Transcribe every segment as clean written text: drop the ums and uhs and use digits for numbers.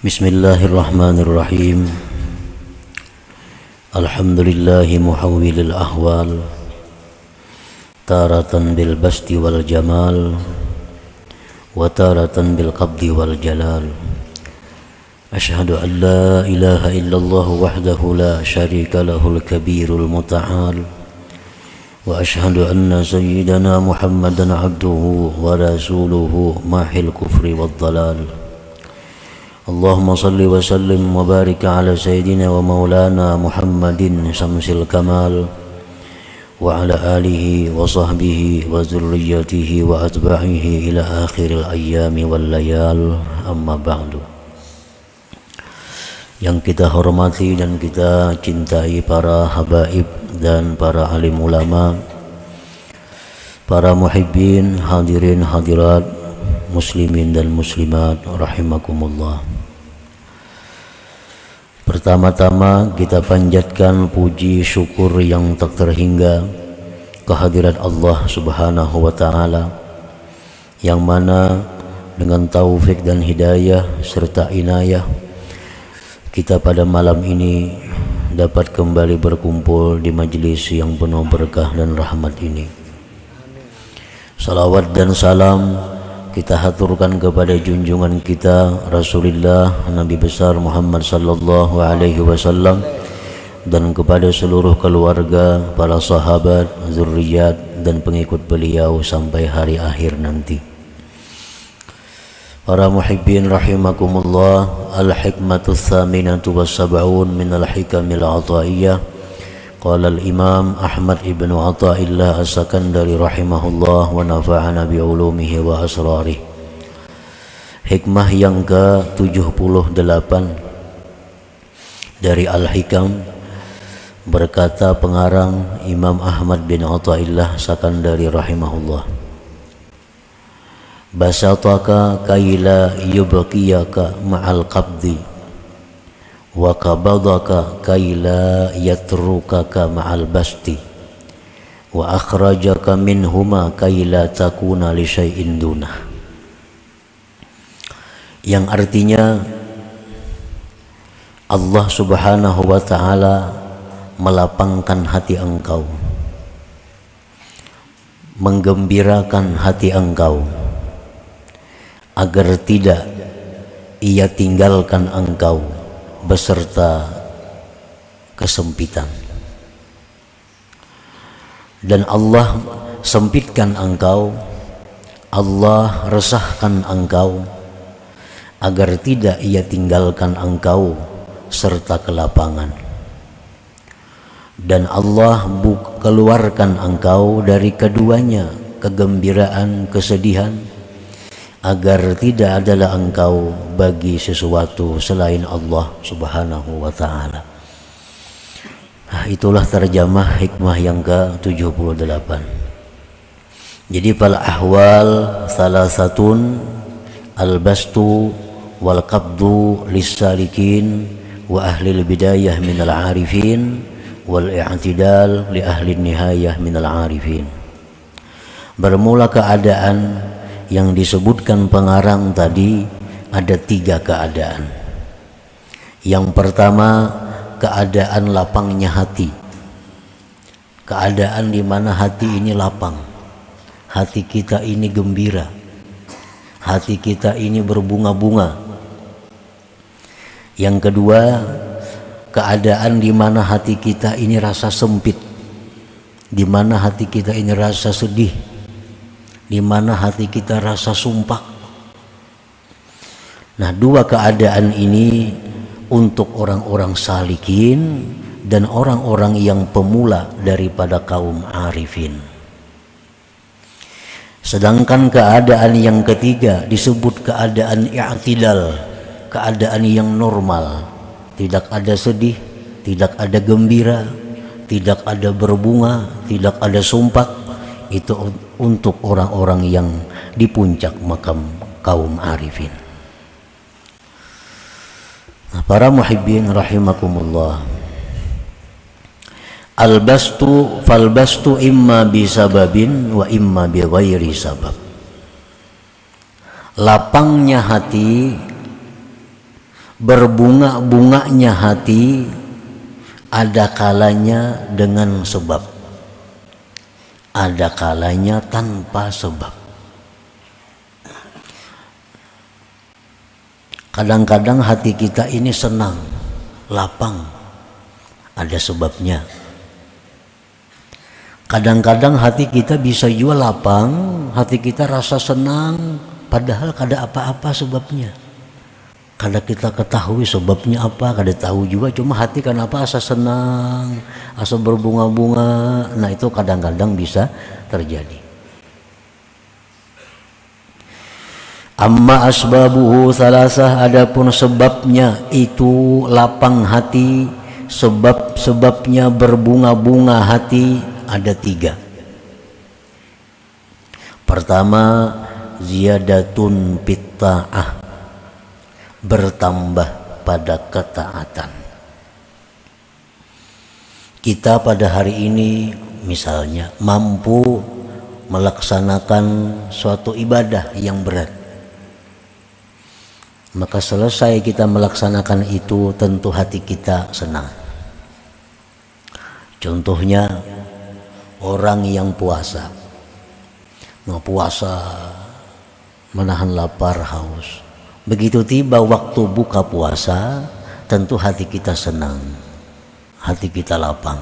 Bismillahirrahmanirrahim. Alhamdulillahi muhawwilil ahwal, taratan bil basti wal jamal, wa taratan bil qabdi wal jalal. Ashhadu an la ilaha illallah wahdahu la syarika lahul kabirul muta'al, wa ashhadu anna sayyidana Muhammadan abduhu wa rasuluhu mahil kufri wad dalal. Allahumma salli wa sallim wa barik ala sayyidina wa maulana Muhammadin samsil kamal wa ala alihi wa sahbihi wa zurriyatihi wa atba'ihi ila akhiril ayyami wal layal, amma ba'du. Yang kita hormati dan kita cintai para habaib dan para alim ulama, para muhibbin, hadirin hadirat, muslimin dan muslimat rahimakumullah. Pertama-tama kita panjatkan puji syukur yang tak terhingga kehadirat Allah Subhanahu wa taala, yang mana dengan taufik dan hidayah serta inayah kita pada malam ini dapat kembali berkumpul di majlis yang penuh berkah dan rahmat ini. Salawat dan salam kita haturkan kepada junjungan kita Rasulullah Nabi besar Muhammad sallallahu alaihi wasallam dan kepada seluruh keluarga, para sahabat, zuriat dan pengikut beliau sampai hari akhir nanti. Para muhibbin rahimakumullah, al-hikmatus tsaminatu was-sab'un min al-hikamil 'ataiyah. Qala al-Imam Ahmad ibn Athaillah as-Sakandari rahimahullah wa nafa'ana bi ulumihi wa asrarih. Hikmah yang ke-78 dari Al-Hikam, berkata pengarang Imam Ahmad bin Athaillah Sakandari rahimahullah, basataka kaila yubqiyaka ma'al qabdi wa qabadaka kaila yatrukaka ma'al basti wa akhrajaka minhuma kaila takuna li syai'in dunah. Yang artinya Allah Subhanahu wa ta'ala melapangkan hati engkau, menggembirakan hati engkau agar tidak ia tinggalkan engkau beserta kesempitan, dan Allah sempitkan engkau, Allah resahkan engkau agar tidak ia tinggalkan engkau serta kelapangan, dan Allah keluarkan engkau dari keduanya, kegembiraan, kesedihan, agar tidak adalah engkau bagi sesuatu selain Allah Subhanahu wa ta'ala. Itulah terjemah hikmah yang ke-78. Jadi fal ahwal salasatun, al-bastu wal qabdu lis-salikin wa ahlil bidayah minal arifin wal i'tidal li ahli nihayah minal arifin. Bermula keadaan yang disebutkan pengarang tadi ada 3 keadaan. Yang pertama, keadaan lapangnya hati, keadaan di mana hati ini lapang, hati kita ini gembira, hati kita ini berbunga-bunga. Yang kedua, keadaan di mana hati kita ini rasa sempit, di mana hati kita ini rasa sedih, di mana hati kita rasa sumpah. Nah, 2 keadaan ini untuk orang-orang salikin dan orang-orang yang pemula daripada kaum arifin. Sedangkan keadaan yang ketiga disebut keadaan i'tidal, keadaan yang normal, tidak ada sedih, tidak ada gembira, tidak ada berbunga, tidak ada sumpah. Itu untuk orang-orang yang di puncak makam kaum arifin. Nah, para muhibbin rahimakumullah, al-bastu fal-bastu imma bisababin wa imma bi ghairi sabab. Lapangnya hati Berbunga-bunganya hati ada kalanya dengan sebab, ada kalanya tanpa sebab. Kadang-kadang hati kita ini senang, lapang, ada sebabnya. Kadang-kadang hati kita bisa juga lapang, hati kita rasa senang, padahal kada apa-apa sebabnya. Kada kita ketahui sebabnya apa, kada tahu juga, cuma hati kenapa asa senang, asa berbunga-bunga. Nah itu kadang-kadang bisa terjadi. Amma asbabuhu salasah, adapun sebabnya itu lapang hati, sebab-sebabnya berbunga-bunga hati ada 3. Pertama, ziyadatun bitta'ah, bertambah pada ketaatan. Kita pada hari ini misalnya mampu melaksanakan suatu ibadah yang berat, maka selesai kita melaksanakan itu tentu hati kita senang. Contohnya orang yang puasa, menahan lapar haus. Begitu tiba waktu buka puasa, tentu hati kita senang, hati kita lapang.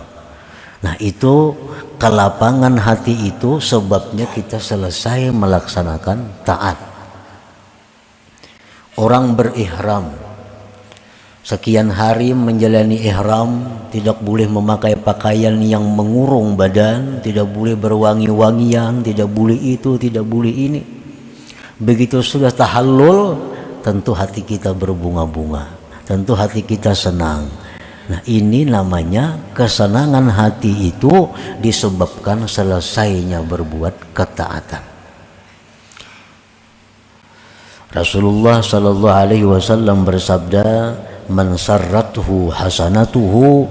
Nah itu kelapangan hati itu sebabnya kita selesai melaksanakan taat. Orang berihram, sekian hari menjalani ihram, tidak boleh memakai pakaian yang mengurung badan, tidak boleh berwangi-wangian, tidak boleh itu, tidak boleh ini. Begitu sudah tahallul, tentu hati kita berbunga-bunga, tentu hati kita senang. Nah ini namanya kesenangan hati itu disebabkan selesainya berbuat ketaatan. Rasulullah sallallahu alaihi wasallam bersabda, man sarrathu hasanatuhu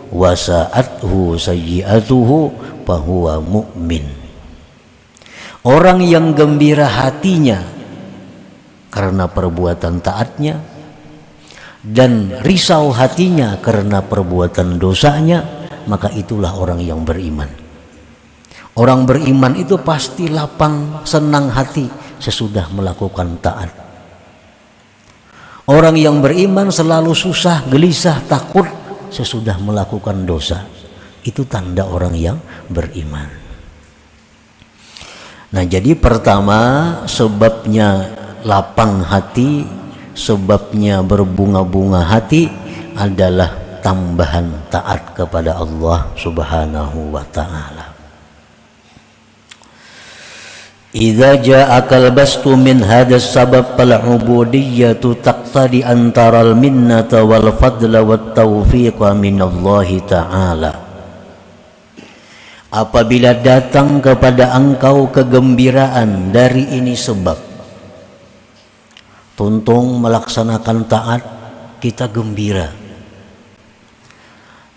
wa sa'athu sayyi'atuhu fahuwa mu'min. Orang yang gembira hatinya karena perbuatan taatnya dan risau hatinya karena perbuatan dosanya, maka itulah orang yang beriman. Orang beriman itu pasti lapang, senang hati sesudah melakukan taat. Orang yang beriman selalu susah, gelisah, takut sesudah melakukan dosa. Itu tanda orang yang beriman. Nah jadi pertama sebabnya lapang hati, sebabnya berbunga-bunga hati adalah tambahan taat kepada Allah Subhanahu wa ta'ala. Idza ja'aka al-bastu min hadas sabab fal-ubudiyyatu taqtadi antara al-minnata wal fadla wat taufiqa min Allah ta'ala. Apabila datang kepada engkau kegembiraan dari ini sebab, tuntung melaksanakan taat, kita gembira.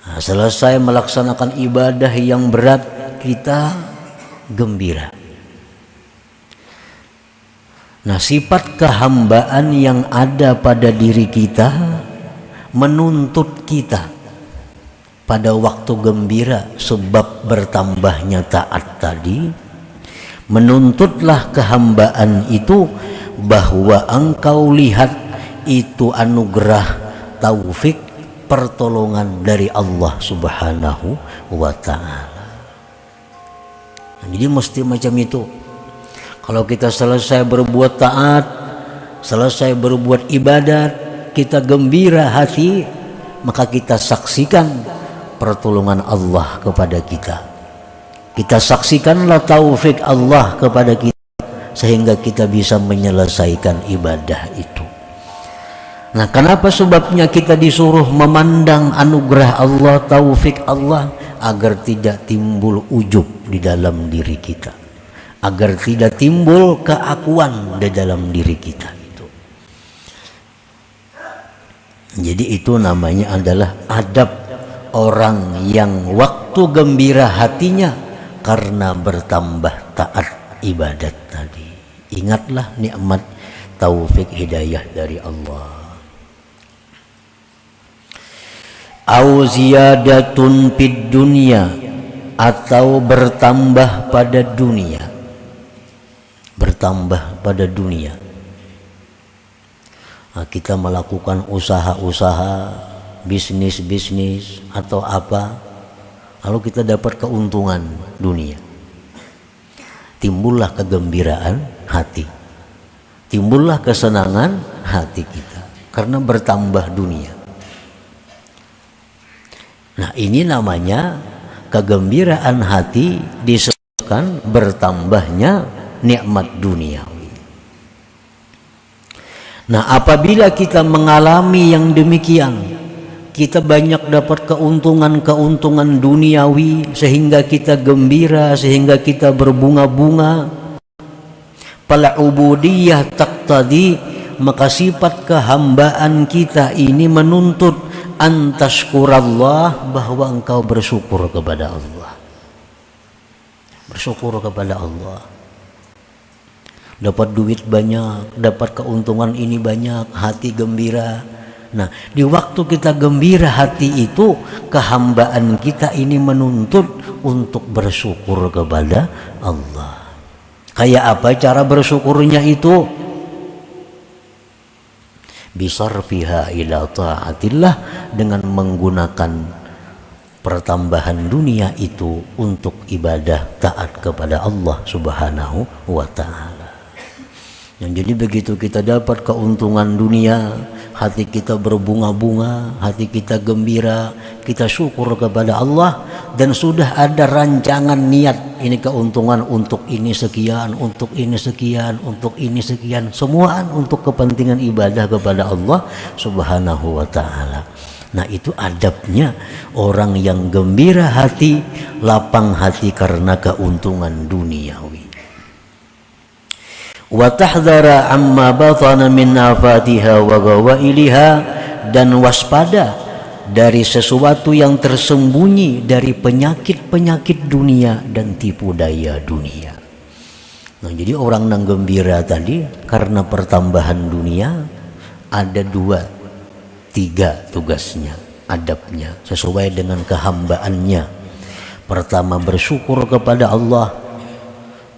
Nah, selesai melaksanakan ibadah yang berat, kita gembira. Nah, sifat kehambaan yang ada pada diri kita menuntut kita pada waktu gembira sebab bertambahnya taat tadi, menuntutlah kehambaan itu bahwa engkau lihat itu anugerah, taufik, pertolongan dari Allah Subhanahu wa ta'ala. Jadi mesti macam itu. Kalau kita selesai berbuat taat, selesai berbuat ibadat, kita gembira hati, maka kita saksikan pertolongan Allah kepada kita. Kita saksikanlah taufik Allah kepada kita, sehingga kita bisa menyelesaikan ibadah itu. Nah, kenapa sebabnya kita disuruh memandang anugerah Allah, taufik Allah, agar tidak timbul ujub di dalam diri kita, agar tidak timbul keakuan di dalam diri kita itu. Jadi itu namanya adalah adab orang yang waktu gembira hatinya karena bertambah taat ibadat tadi. Ingatlah nikmat taufik hidayah dari Allah. au ziyadatun fid dunya, atau bertambah pada dunia, bertambah pada dunia. Nah, kita melakukan usaha-usaha, bisnis-bisnis atau apa, lalu kita dapat keuntungan dunia, timbullah kegembiraan hati, timbullah kesenangan hati kita karena bertambah dunia. Nah, ini namanya kegembiraan hati disebabkan bertambahnya nikmat duniawi. Nah, apabila kita mengalami yang demikian, kita banyak dapat keuntungan-keuntungan duniawi sehingga kita gembira, sehingga kita berbunga-bunga. Fal ubudiyah taqtadi, maka sifat kehambaan kita ini menuntut antashkurallah, bahwa engkau bersyukur kepada Allah. Bersyukur kepada Allah. Dapat duit banyak, dapat keuntungan ini banyak, hati gembira. Nah, di waktu kita gembira hati itu, kehambaan kita ini menuntut untuk bersyukur kepada Allah. Kayak apa cara bersyukurnya itu? Bisarfiha ila ta'atillah, dengan menggunakan pertambahan dunia itu untuk ibadah taat kepada Allah Subhanahu wa ta'ala. Jadi begitu kita dapat keuntungan dunia, hati kita berbunga-bunga, hati kita gembira, kita syukur kepada Allah, dan sudah ada rancangan niat, ini keuntungan untuk ini sekian, untuk ini sekian, untuk ini sekian, semuaan untuk kepentingan ibadah kepada Allah Subhanahu wa ta'ala. Nah, itu adabnya orang yang gembira hati, lapang hati karena keuntungan duniawi. Wa tahdhara amma batana min afatiha wa gawailiha, dan waspada dari sesuatu yang tersembunyi dari penyakit-penyakit dunia dan tipu daya dunia. Nah, jadi orang yang gembira tadi karena pertambahan dunia ada 2-3 tugasnya, adabnya sesuai dengan kehambaannya. Pertama, bersyukur kepada Allah,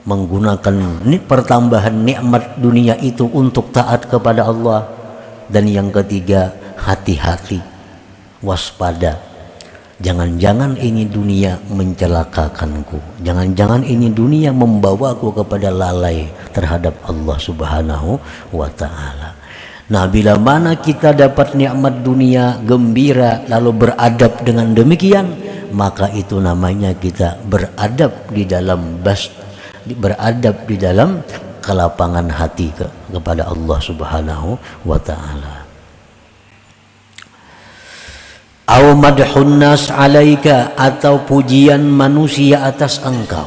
menggunakan pertambahan nikmat dunia itu untuk taat kepada Allah. Dan yang ketiga, hati-hati, waspada, jangan-jangan ini dunia mencelakakanku, jangan-jangan ini dunia membawaku kepada lalai terhadap Allah Subhanahu wa ta'ala. Nah, bila mana kita dapat nikmat dunia, gembira, lalu beradab dengan demikian, maka itu namanya kita beradab di dalam beradab di dalam kelapangan hati kepada Allah Subhanahu wa ta'ala. Au madhun nas alaika, atau pujian manusia atas engkau.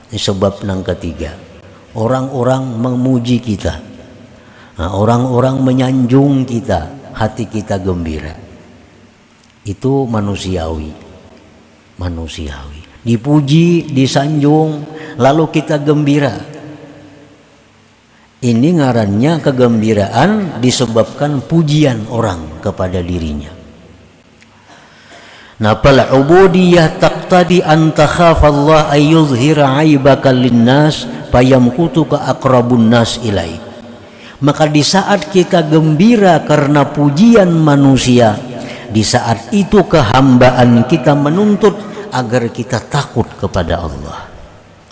Ini sebab yang ketiga, orang-orang memuji kita, nah, orang-orang menyanjung kita, hati kita gembira. Itu manusiawi. Dipuji, disanjung, lalu kita gembira. Ini ngarannya kegembiraan disebabkan pujian orang kepada dirinya. Nah, fal ubudiyah taqtadi an takhafa Allah ay yuzhira aibaka linnas fayamkutuka aqrabun nas ilaik. Maka di saat kita gembira karena pujian manusia, di saat itu kehambaan kita menuntut agar kita takut kepada Allah.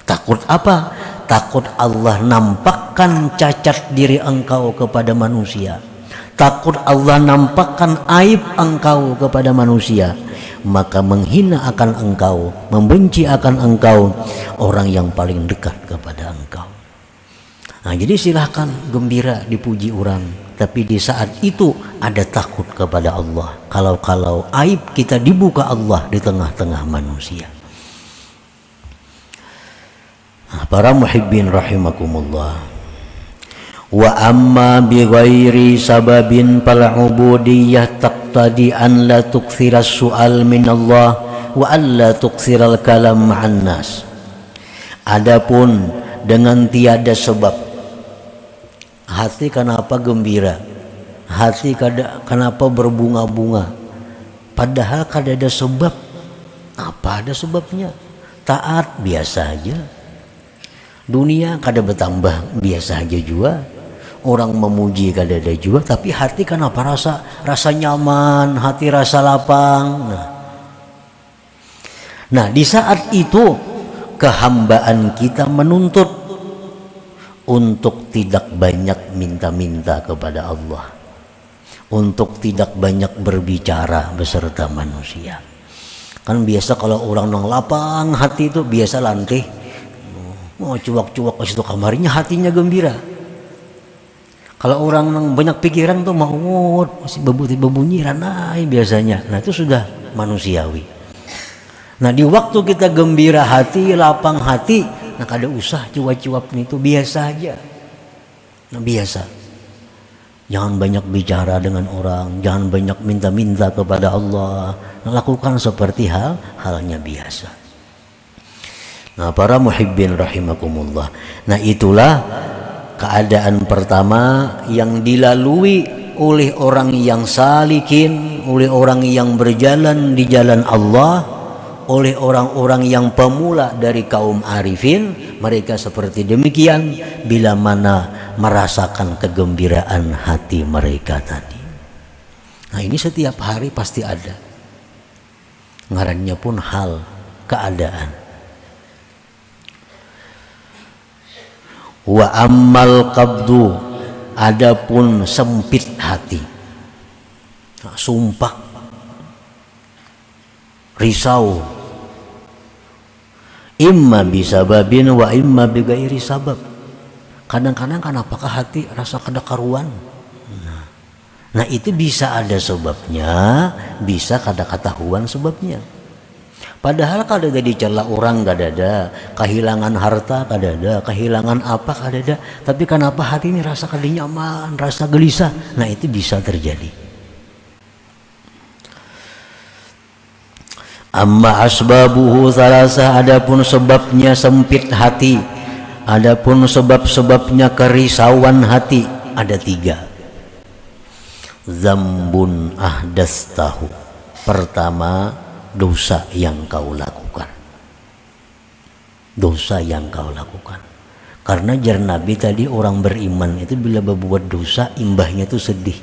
Takut apa? Takut Allah nampakkan cacat diri engkau kepada manusia. Takut Allah nampakkan aib engkau kepada manusia. Maka menghina akan engkau, membenci akan engkau orang yang paling dekat kepada engkau. Nah, jadi silahkan gembira dipuji orang, tapi di saat itu ada takut kepada Allah. Kalau aib kita dibuka Allah di tengah-tengah manusia. Nah, para muhibbin rahimakumullah. Wa amma bi ghairi sababin fal ubudiyyah taqtadi an la tukthiras su'al min Allah wa an la tukthiral kalam ma'an nas. Adapun dengan tiada sebab, hati kenapa gembira, hati kenapa berbunga-bunga, Padahal kada ada sebab. Apa ada sebabnya? Taat biasa aja. Dunia kada bertambah biasa aja juga. Orang memuji kada ada juga, tapi hati kenapa rasa nyaman, hati rasa lapang. Nah, di saat itu kehambaan kita menuntut untuk tidak banyak minta-minta kepada Allah, untuk tidak banyak berbicara beserta manusia. Kan biasa kalau orang nang lapang hati itu biasa lantih, mau cuak-cuak ke situ kamarnya hatinya gembira. Kalau orang yang banyak pikiran tuh mau masih bebunyiran biasanya. Nah itu sudah manusiawi. Nah di waktu kita gembira hati, lapang hati, nah kada usah cuap-cuap itu biasa aja. Nah biasa. Jangan banyak bicara dengan orang, jangan banyak minta-minta kepada Allah. Nah, lakukan seperti halnya biasa. Nah para muhibbin rahimakumullah. Nah itulah keadaan pertama yang dilalui oleh orang yang salikin, oleh orang yang berjalan di jalan Allah, oleh orang-orang yang pemula dari kaum arifin. Mereka seperti demikian bila mana merasakan kegembiraan hati mereka tadi. Nah ini setiap hari pasti ada. Ngarannya pun hal, keadaan. Wa ammal qabdu, adapun sempit hati, sumpah, risau, imma bisababin wa imma bighairi sabab. Kadang-kadang kan apakah hati rasa kada karuan. Nah itu bisa ada sebabnya, bisa kada ketahuan sebabnya. Padahal kada ada dicela orang, kada ada kehilangan harta, kada ada kehilangan apa, kada ada. Tapi kenapa hati ini rasa kada nyaman, rasa gelisah? Nah itu bisa terjadi. Amma asbabuhu salasah, adapun sebabnya sempit hati, adapun sebab-sebabnya kerisauan hati ada 3. Zambun ahdastahu, pertama dosa yang kau lakukan. Dosa yang kau lakukan. Karena jar Nabi tadi orang beriman itu bila berbuat dosa imbahnya itu sedih.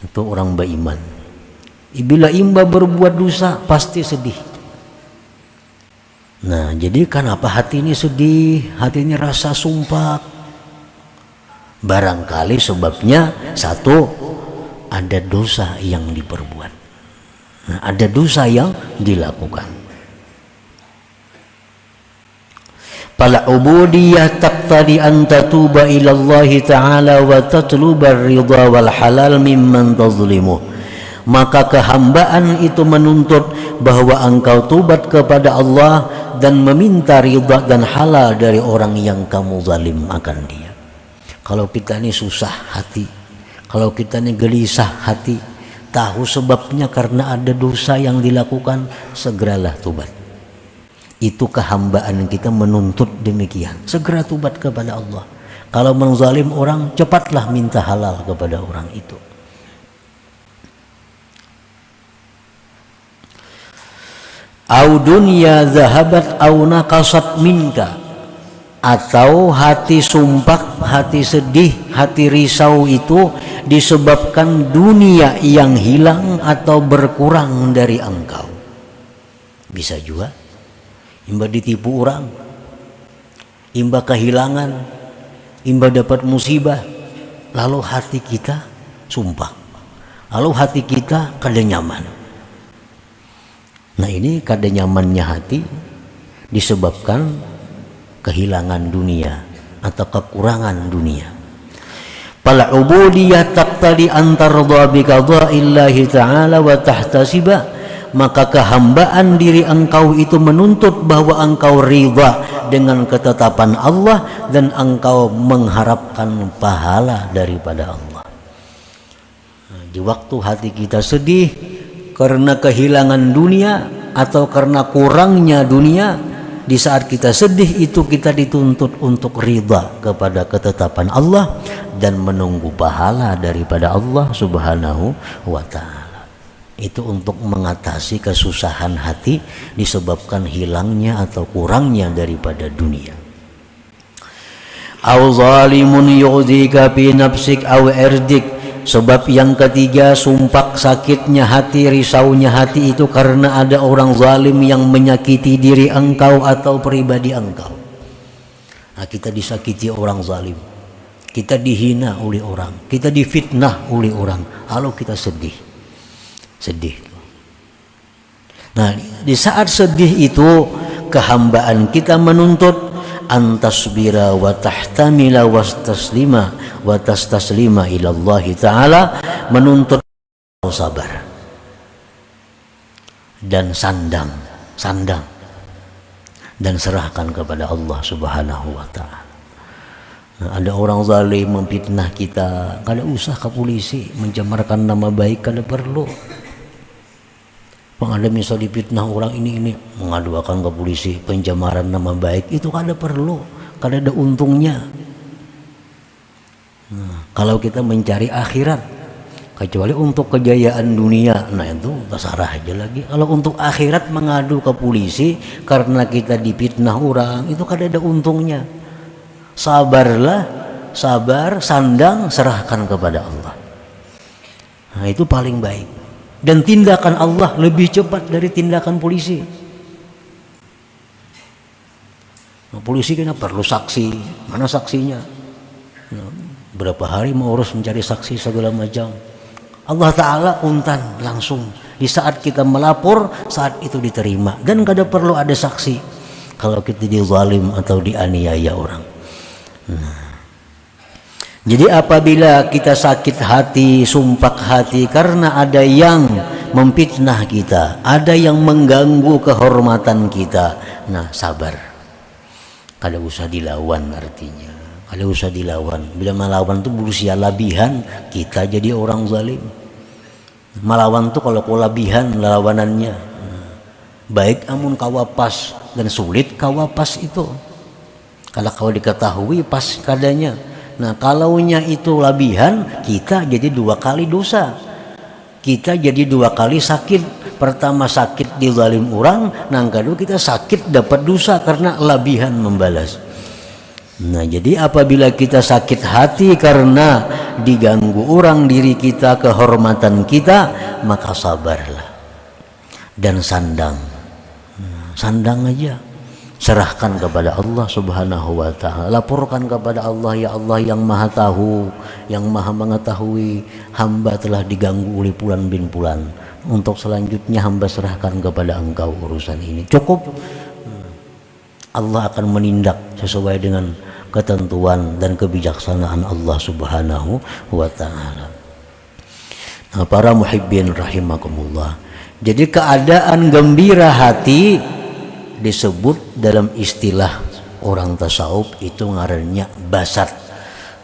Itu orang beriman. Bila imbah berbuat dosa pasti sedih. Nah jadi kenapa hati ini sedih, hati ini rasa sumpah? Barangkali sebabnya satu, ada dosa yang diperbuat. Nah, ada dosa yang dilakukan. Fal ubudiyah taqtadi an tatuba ila Allah Ta'ala wa tatluba ar-ridha wal halal mimman tazlimu. Maka kehambaan itu menuntut bahwa engkau tubat kepada Allah dan meminta ridha dan halal dari orang yang kamu zalim akan dia. Kalau kita ini susah hati, kalau kita ini gelisah hati, tahu sebabnya karena ada dosa yang dilakukan, segeralah tubat. Itu kehambaan kita menuntut demikian. Segera tubat kepada Allah. Kalau menzalim orang, cepatlah minta halal kepada orang itu. Au dunya zahabat au naqasat minka, atau hati sumpah, hati sedih, hati risau itu disebabkan dunia yang hilang atau berkurang dari engkau. Bisa juga imbah ditipu orang, imbah kehilangan, imbah dapat musibah, lalu hati kita sumpah, lalu hati kita kada nyaman. Nah ini kada nyamannya hati disebabkan kehilangan dunia atau kekurangan dunia. Fal ubudiyah taqtadi an tardha bi qada'illahi ta'ala wa tahtasiba, maka kehambaan diri engkau itu menuntut bahwa engkau ridha dengan ketetapan Allah dan engkau mengharapkan pahala daripada Allah. Nah, di waktu hati kita sedih karena kehilangan dunia atau karena kurangnya dunia, di saat kita sedih itu kita dituntut untuk ridha kepada ketetapan Allah dan menunggu pahala daripada Allah Subhanahu wa ta'ala. Itu untuk mengatasi kesusahan hati disebabkan hilangnya atau kurangnya daripada dunia. Au zalimun yu'dzika fi nafsik au irdik. Sebab yang ketiga, sumpah sakitnya hati, risaunya hati itu karena ada orang zalim yang menyakiti diri engkau atau pribadi engkau. Nah, kita disakiti orang zalim, kita dihina oleh orang, kita difitnah oleh orang, lalu kita sedih. Nah, di saat sedih itu kehambaan kita menuntut antasbira wa tahtamila wa tastaslima ila Allah Ta'ala, menuntut sabar dan sandang dan serahkan kepada Allah Subhanahu wa Ta'ala. Nah, ada orang zalim memfitnah kita, kada usah ke polisi mencemarkan nama baik, kada perlu. Ada misal dipitnah orang ini mengadukan ke polisi pencemaran nama baik, itu kada perlu, kada ada untungnya. Nah, kalau kita mencari akhirat, kecuali untuk kejayaan dunia, nah itu terserah aja lagi. Kalau untuk akhirat mengadu ke polisi karena kita dipitnah orang, itu kada ada untungnya. Sabarlah, sandang, serahkan kepada Allah. Nah, itu paling baik. Dan tindakan Allah lebih cepat dari tindakan polisi. Nah, polisi kan perlu saksi, mana saksinya? Nah, berapa hari mau urus mencari saksi segala macam. Allah Ta'ala untan langsung. Di saat kita melapor, saat itu diterima. Dan kada perlu ada saksi kalau kita dizalim atau dianiaya orang. Nah, jadi apabila kita sakit hati, sumpah hati karena ada yang memfitnah kita, ada yang mengganggu kehormatan kita, nah sabar. Kada usah dilawan artinya. Kada usah dilawan. Bila melawan itu berusia labihan, kita jadi orang zalim. Melawan itu kalau kelebihan lawanannya. Baik amun kawapas dan sulit kawapas itu. Kalau kau diketahui pas kadanya. Nah, kalaunya itu labihan, kita jadi 2 kali dosa. Kita jadi 2 kali sakit. Pertama sakit dizalim orang, yang kedua kita sakit dapat dosa karena labihan membalas. Nah, jadi apabila kita sakit hati karena diganggu orang diri kita, kehormatan kita, maka sabarlah dan sandang. Sandang aja. Serahkan kepada Allah Subhanahu wa Ta'ala. Laporkan kepada Allah, ya Allah yang maha tahu, yang maha mengetahui, hamba telah diganggu oleh Fulan bin Fulan. Untuk selanjutnya hamba serahkan kepada engkau urusan ini. Cukup. Allah akan menindak sesuai dengan ketentuan dan kebijaksanaan Allah Subhanahu wa Ta'ala. Nah, para muhibbin rahimakumullah. Jadi keadaan gembira hati disebut dalam istilah orang tasawuf itu ngarannya basat.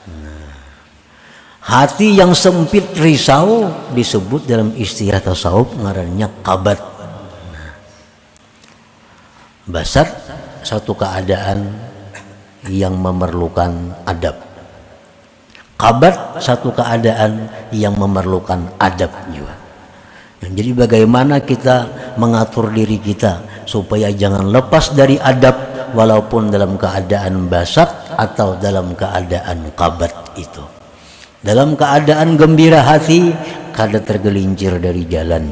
Nah, hati yang sempit risau disebut dalam istilah tasawuf ngarannya kabat. Nah, basat satu keadaan yang memerlukan adab. Kabat satu keadaan yang memerlukan adab juga. Nah, jadi bagaimana kita mengatur diri kita supaya jangan lepas dari adab walaupun dalam keadaan basat atau dalam keadaan kabat itu. Dalam keadaan gembira hati, kada tergelincir dari jalan.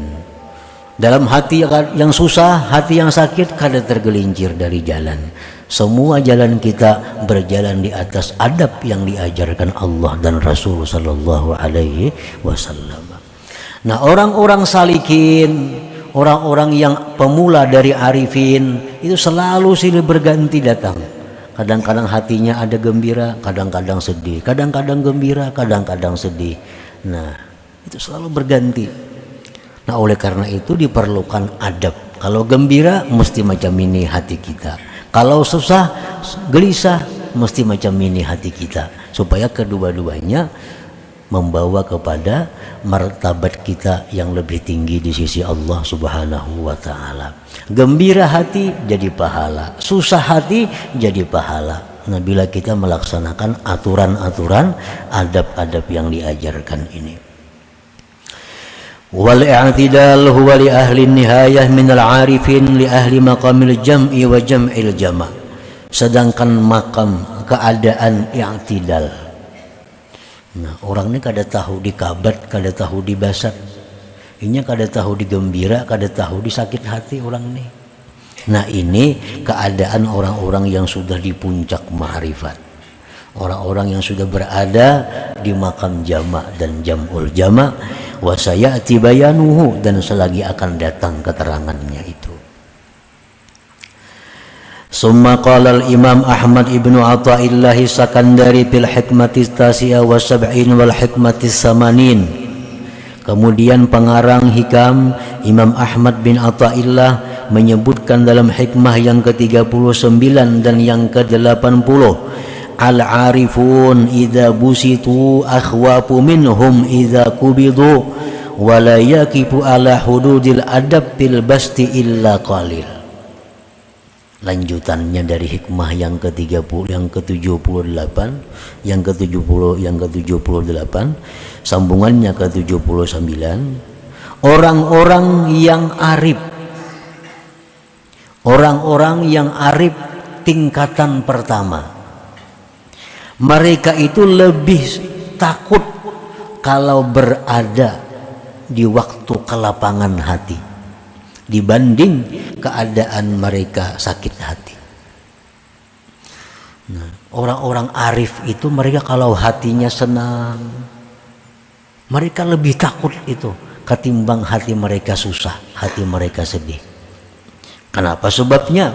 Dalam hati yang susah, hati yang sakit, kada tergelincir dari jalan. Semua jalan kita berjalan di atas adab yang diajarkan Allah dan Rasul sallallahu alaihi wasallam. Nah, orang-orang salikin, orang-orang yang pemula dari arifin itu selalu silih berganti datang. Kadang-kadang hatinya ada gembira, kadang-kadang sedih, kadang-kadang gembira, kadang-kadang sedih. Nah, itu selalu berganti. Nah, oleh karena itu diperlukan adab. Kalau gembira mesti macam ini hati kita. Kalau susah, gelisah mesti macam ini hati kita. Supaya kedua-duanya membawa kepada martabat kita yang lebih tinggi di sisi Allah Subhanahu wa Ta'ala. Gembira hati jadi pahala, susah hati jadi pahala. Nah, bila kita melaksanakan aturan-aturan, adab-adab yang diajarkan ini. Wal i'tidal huwa li ahli nihayah minal arifin li ahli maqamil jam'i wa jam'il jama'. Sedangkan makam keadaan i'tidal. Nah, orang ini kada tahu di kabat, kada tahu di basat. Inya kada tahu di gembira, kada tahu di sakit hati orang ini. Nah, ini keadaan orang-orang yang sudah di puncak ma'rifat. Orang-orang yang sudah berada di makam jama' dan jam'ul jama', wa sayati bayanuhu, dan selagi akan datang keterangannya itu. Summa qala al-Imam Ahmad ibnu Athaillah Sakandari fil hikmati tasi'a wa sab'in wal hikmati samanin. Kemudian pengarang hikam Imam Ahmad bin Athaillah menyebutkan dalam hikmah yang ke-39 dan yang ke-80, al-arifun idza busitu akhwafu minhum idza kubidu wa la yaqifu ala hududil adab bil basti illa qalil. Lanjutannya dari hikmah yang ke-30, yang ke-78, yang ke-70, yang ke-78, sambungannya ke-79, orang-orang yang arif, orang-orang yang arif tingkatan pertama, mereka itu lebih takut kalau berada di waktu kelapangan hati dibanding keadaan mereka sakit hati. Nah, orang-orang arif itu mereka kalau hatinya senang, mereka lebih takut itu ketimbang hati mereka susah, hati mereka sedih. Kenapa sebabnya?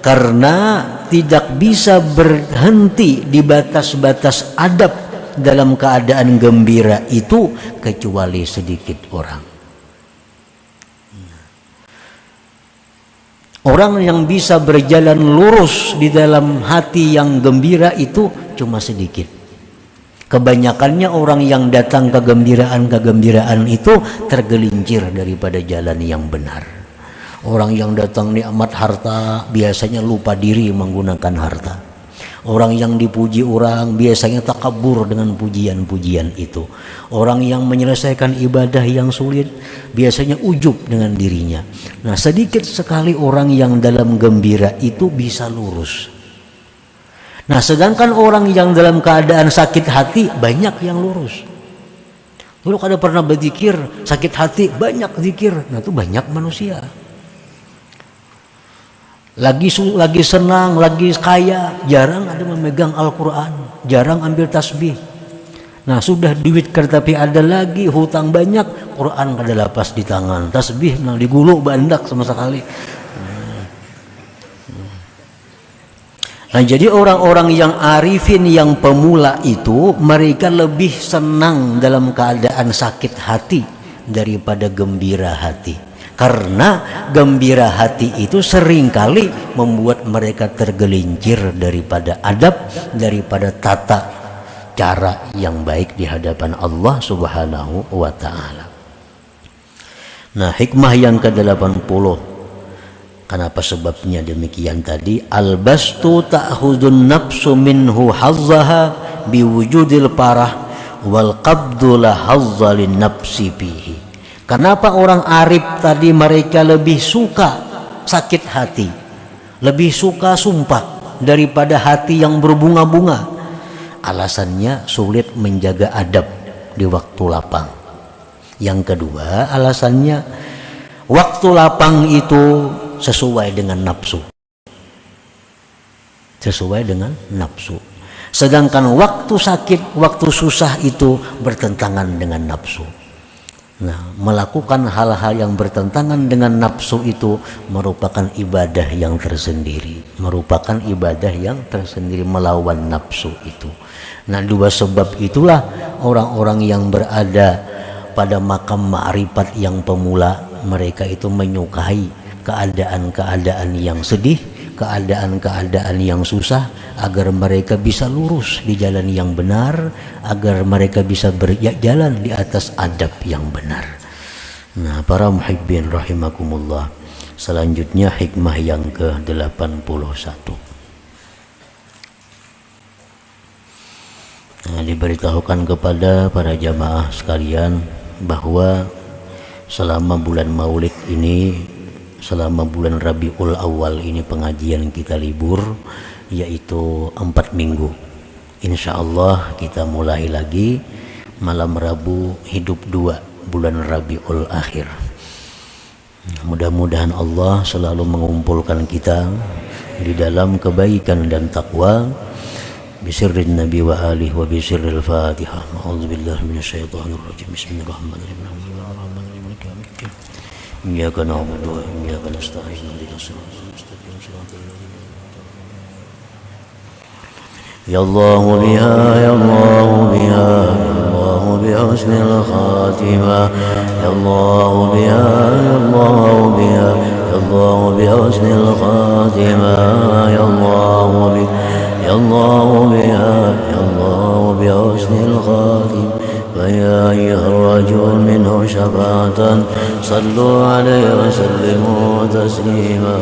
Karena tidak bisa berhenti di batas-batas adab dalam keadaan gembira itu kecuali sedikit orang. Orang yang bisa berjalan lurus di dalam hati yang gembira itu cuma sedikit. Kebanyakannya orang yang datang kegembiraan itu tergelincir daripada jalan yang benar. Orang yang datang nikmat harta biasanya lupa diri menggunakan harta. Orang yang dipuji orang biasanya takabur dengan pujian-pujian itu. Orang yang menyelesaikan ibadah yang sulit biasanya ujub dengan dirinya. Nah, sedikit sekali orang yang dalam gembira itu bisa lurus. Nah, sedangkan orang yang dalam keadaan sakit hati banyak yang lurus. Dulu kada pernah berzikir, sakit hati banyak zikir. Nah, itu banyak manusia. Lagi senang, lagi kaya, jarang ada memegang Al-Quran, jarang ambil tasbih. Nah, sudah duit tapi ada lagi, hutang banyak, Quran kada lapas di tangan, tasbih nah digulung bandak sama sekali. Nah, jadi orang-orang yang arifin, yang pemula itu mereka lebih senang dalam keadaan sakit hati daripada gembira hati. Karena gembira hati itu seringkali membuat mereka tergelincir daripada adab, daripada tata cara yang baik di hadapan Allah Subhanahu wa ta'ala. Nah, hikmah yang ke-80, kenapa sebabnya demikian tadi? Al-bastu ta'khudun nafsu minhu hazzaha biwujudil parah wal qabdu la hazza lin nafsi fihi. Kenapa orang arif tadi mereka lebih suka sakit hati, lebih suka sumpah daripada hati yang berbunga-bunga? Alasannya sulit menjaga adab di waktu lapang. Yang kedua, alasannya waktu lapang itu sesuai dengan nafsu. Sesuai dengan nafsu. Sedangkan waktu sakit, waktu susah itu bertentangan dengan nafsu. Nah, melakukan hal-hal yang bertentangan dengan nafsu itu merupakan ibadah yang tersendiri, merupakan ibadah yang tersendiri melawan nafsu itu. Nah, dua sebab itulah orang-orang yang berada pada makam ma'rifat yang pemula, mereka itu menyukai keadaan-keadaan yang sedih, keadaan-keadaan yang susah, agar mereka bisa lurus di jalan yang benar, agar mereka bisa berjalan di atas adab yang benar. Nah, para muhibbin rahimakumullah, selanjutnya hikmah yang ke-81. Nah, diberitahukan kepada para jamaah sekalian bahwa selama bulan Maulid ini, selama bulan Rabiul Awal ini pengajian kita libur, yaitu 4 minggu. Insya Allah kita mulai lagi malam Rabu hidup 2 bulan Rabiul Akhir. Mudah-mudahan Allah selalu mengumpulkan kita di dalam kebaikan dan takwa. Bisirrin Nabi wa alihi wa bisirril Fatihah. A'udzubillahi minasyaitonir rajim. Bismillahirrahmanirrahim. Iyyaka na'budu wa iyyaka nasta'in. Ihdinas siratal mustaqim. Ya Allah biha, ya Allah biha, ya Allah bi husnil khatimah. Ya Allah biha, ya Allah biha, ya Allah bi husnil khatimah. Ya Allah biha, ya Allah biha, ya Allah bi husnil khatimah. فيا أيها الرجل منه شفاعة صلوا عليه وسلموا تسليما.